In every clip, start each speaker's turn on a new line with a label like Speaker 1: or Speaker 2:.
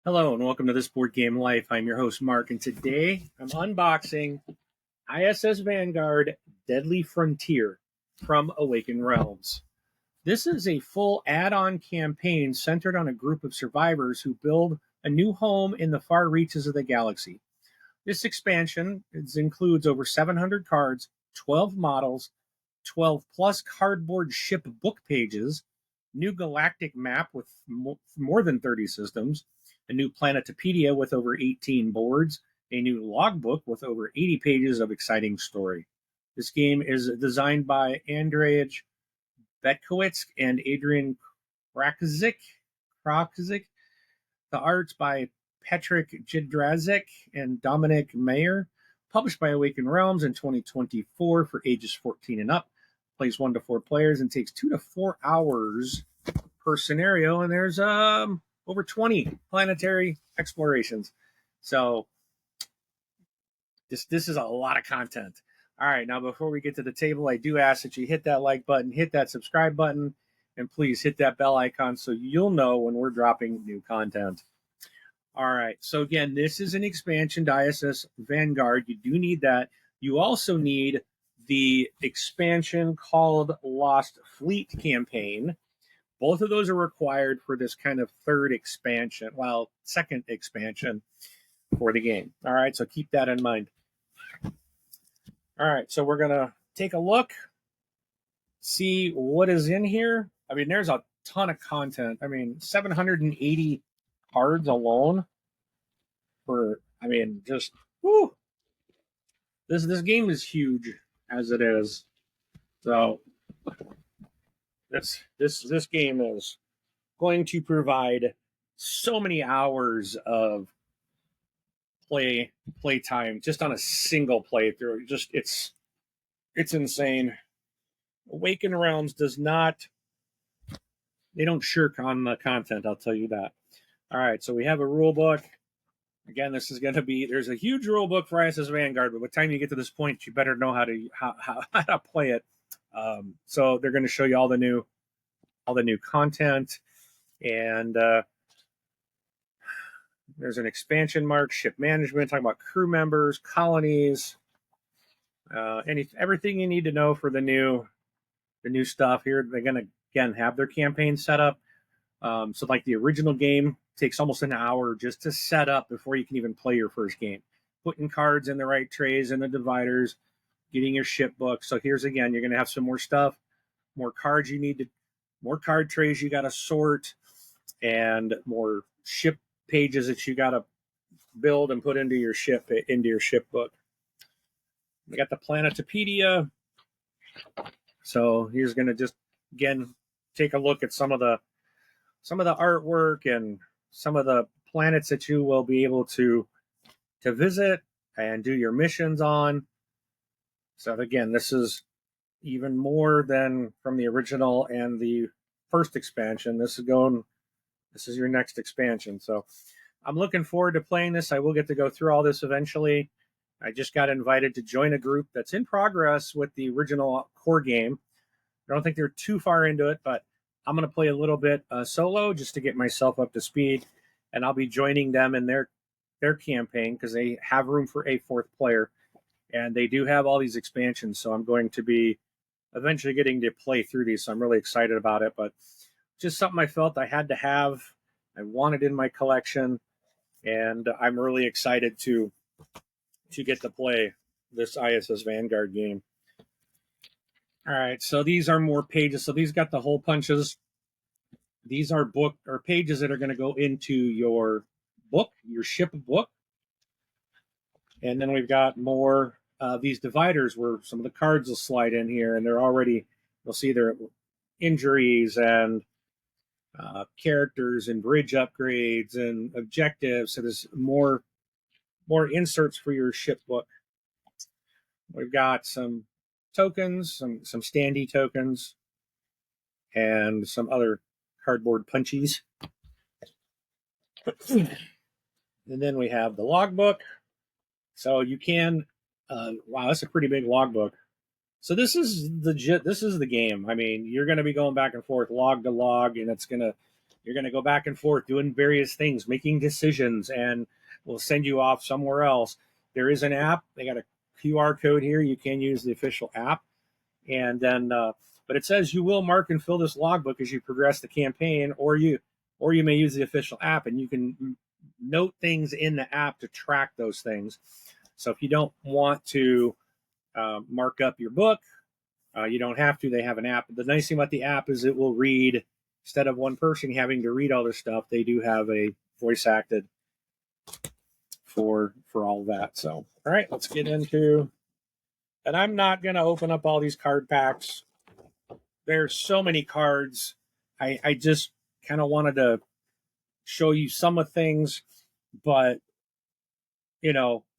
Speaker 1: Hello and welcome to This Board Game Life. I'm your host Mark, and today I'm unboxing ISS Vanguard Deadly Frontier from Awakened Realms. This is a full add-on campaign centered on a group of survivors who build a new home in the far reaches of the galaxy. This expansion includes over 700 cards, 12 models, 12 plus cardboard ship book pages, new galactic map with more than 30 systems, a new planetopedia with over 18 boards, a new logbook with over 80 pages of exciting story. This game is designed by Andrzej Betkowitz and Adrian Krakzik. The art's by Patrick Jidrazek and Dominic Mayer. Published by Awakened Realms in 2024 for ages 14 and up. Plays 1 to 4 players and takes 2 to 4 hours per scenario. And there's over 20 planetary explorations. So this is a lot of content. All right, now before we get to the table, I do ask that you hit that like button, hit that subscribe button, and please hit that bell icon so you'll know when we're dropping new content. All right, so again, this is an expansion to ISS Vanguard. You do need that. You also need the expansion called Lost Fleet campaign. Both of those are required for this kind of second expansion for the game. All right, so keep that in mind. All right, so we're going to take a look, see what is in here. I mean, there's a ton of content. I mean, 780 cards alone for, just, whoo. This game is huge as it is. So this game is going to provide so many hours of play time just on a single playthrough. Just it's insane. Awakened Realms they don't shirk on the content, I'll tell you that. All right, so we have a rule book. Again, this is going to be, there's a huge rule book for ISS Vanguard, but by the time you get to this point, you better know how to play it. So they're going to show you all the new content, and there's an expansion mark, ship management, talking about crew members, colonies, everything you need to know for the new stuff here. They're going to again have their campaign set up. So like the original game takes almost an hour just to set up before you can even play your first game. Putting cards in the right trays and the dividers, getting your ship book. So here's again, you're going to have some more stuff, more cards more card trays you got to sort, and more ship pages that you got to build and put into your ship book. We got the planetopedia. So here's going to just again take a look at some of the artwork and some of the planets that you will be able to visit and do your missions on. So again, this is even more than from the original and the first expansion. This is your next expansion. So I'm looking forward to playing this. I will get to go through all this eventually. I just got invited to join a group that's in progress with the original core game. I don't think they're too far into it, but I'm going to play a little bit solo just to get myself up to speed, and I'll be joining them in their campaign because they have room for a 4th player, and they do have all these expansions, so I'm going to be eventually getting to play through these, so I'm really excited about it, but just something I felt I had to have. I wanted in my collection, and I'm really excited to get to play this ISS Vanguard game. All right, so these are more pages. So these got the hole punches. These are pages that are going to go into your book, your ship book. And then we've got more these dividers where some of the cards will slide in here, and you'll see their injuries and characters and bridge upgrades and objectives. So there's more inserts for your ship book. We've got some tokens, some standee tokens, and some other cardboard punchies. And then we have the logbook. So you can, wow, that's a pretty big logbook. So this is the game. I mean, you're going to be going back and forth log to log, and it's going to You're going to go back and forth doing various things, making decisions, and we'll send you off somewhere else. There is an app. They got a QR code here. You can use the official app. And then, but it says you will mark and fill this logbook as you progress the campaign, or you may use the official app, and you can note things in the app to track those things. So if you don't want to mark up your book, you don't have to. They have an app. The nice thing about the app is it will read, instead of one person having to read all this stuff, they do have a voice acted for all of that. So, all right, let's get into, and I'm not going to open up all these card packs. There's so many cards. I just kind of wanted to show you some of things, but if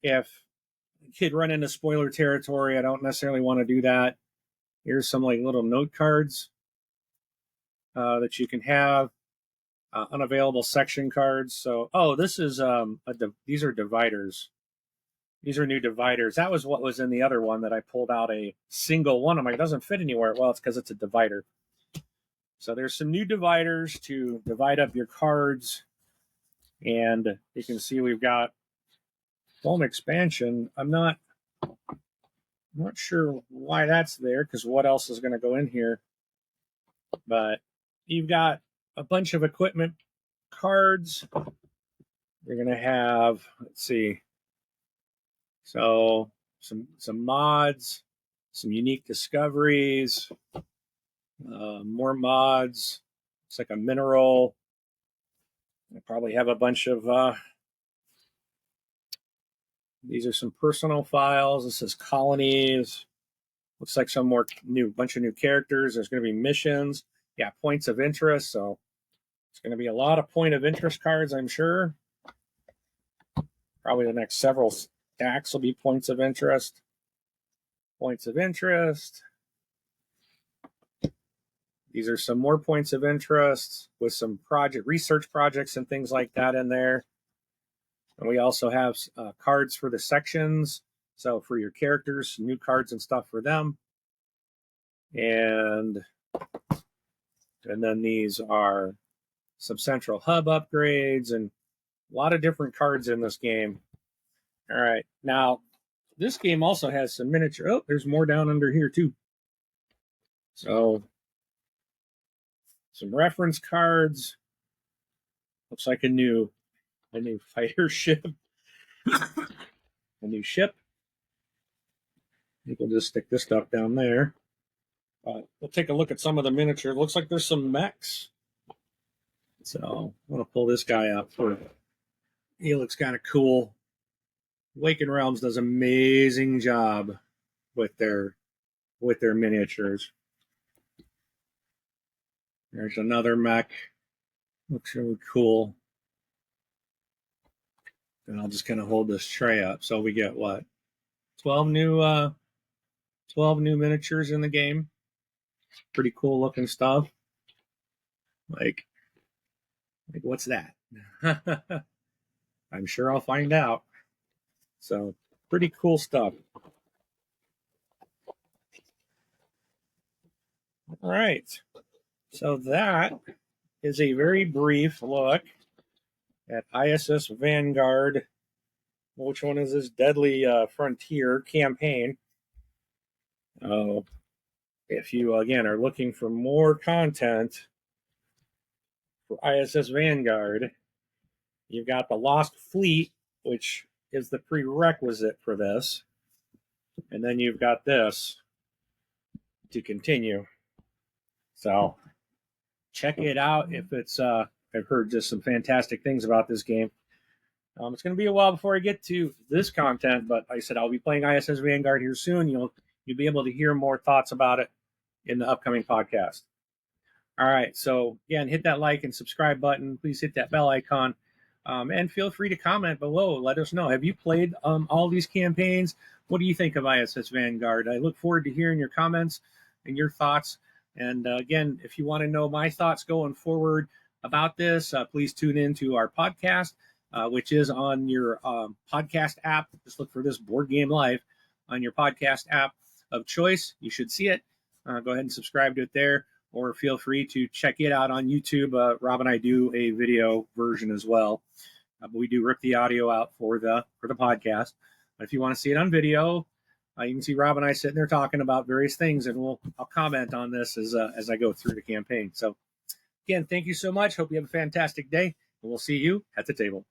Speaker 1: a kid run into spoiler territory, I don't necessarily want to do that. Here's some like little note cards that you can have, unavailable section cards. So, this is these are dividers. These are new dividers. That was what was in the other one that I pulled out a single one. I'm like, it doesn't fit anywhere. Well, it's because it's a divider. So there's some new dividers to divide up your cards. And you can see we've got foam expansion. I'm not sure why that's there, because what else is going to go in here? But you've got a bunch of equipment cards. You're going to have, let's see, so some mods, some unique discoveries, more mods. It's like a mineral. I probably have a bunch of these are some personal files. This is colonies. Looks like some more bunch of new characters. There's going to be missions. Yeah, points of interest. So it's going to be a lot of point of interest cards, I'm sure. Probably the next several stacks will be points of interest. Points of interest. These are some more points of interest with some research projects and things like that in there. And we also have cards for the sections. So for your characters, new cards and stuff for them. And then these are some central hub upgrades and a lot of different cards in this game. All right. Now, this game also has some miniature. Oh, there's more down under here too. So some reference cards. Looks like a new fighter ship. A new ship. I think we'll just stick this stuff down there. We'll take a look at some of the miniature. It looks like there's some mechs. So I'm going to pull this guy up. He looks kind of cool. Awakened Realms does an amazing job with their miniatures. There's another mech. Looks really cool. And I'll just kind of hold this tray up. So we get what? 12 new miniatures in the game. Pretty cool looking stuff. Like what's that? I'm sure I'll find out. So pretty cool stuff. All right. So that is a very brief look at ISS Vanguard. Which one is this? Deadly Frontier campaign. If you, again, are looking for more content for ISS Vanguard, you've got the Lost Fleet, which is the prerequisite for this. And then you've got this to continue. So check it out if it's, I've heard just some fantastic things about this game. It's going to be a while before I get to this content, but like I said, I'll be playing ISS Vanguard here soon. You'll be able to hear more thoughts about it in the upcoming podcast. All right, so again, hit that like and subscribe button. Please hit that bell icon, and feel free to comment below. Let us know. Have you played all these campaigns? What do you think of ISS Vanguard? I look forward to hearing your comments and your thoughts. And again, if you want to know my thoughts going forward about this, please tune in to our podcast, which is on your podcast app. Just look for this Board Game Life on your podcast app of choice. You should see it. Go ahead and subscribe to it there. or feel free to check it out on YouTube. Rob and I do a video version as well. But we do rip the audio out for the podcast. But if you want to see it on video, you can see Rob and I sitting there talking about various things, and I'll comment on this as I go through the campaign. So again, thank you so much. Hope you have a fantastic day, and we'll see you at the table.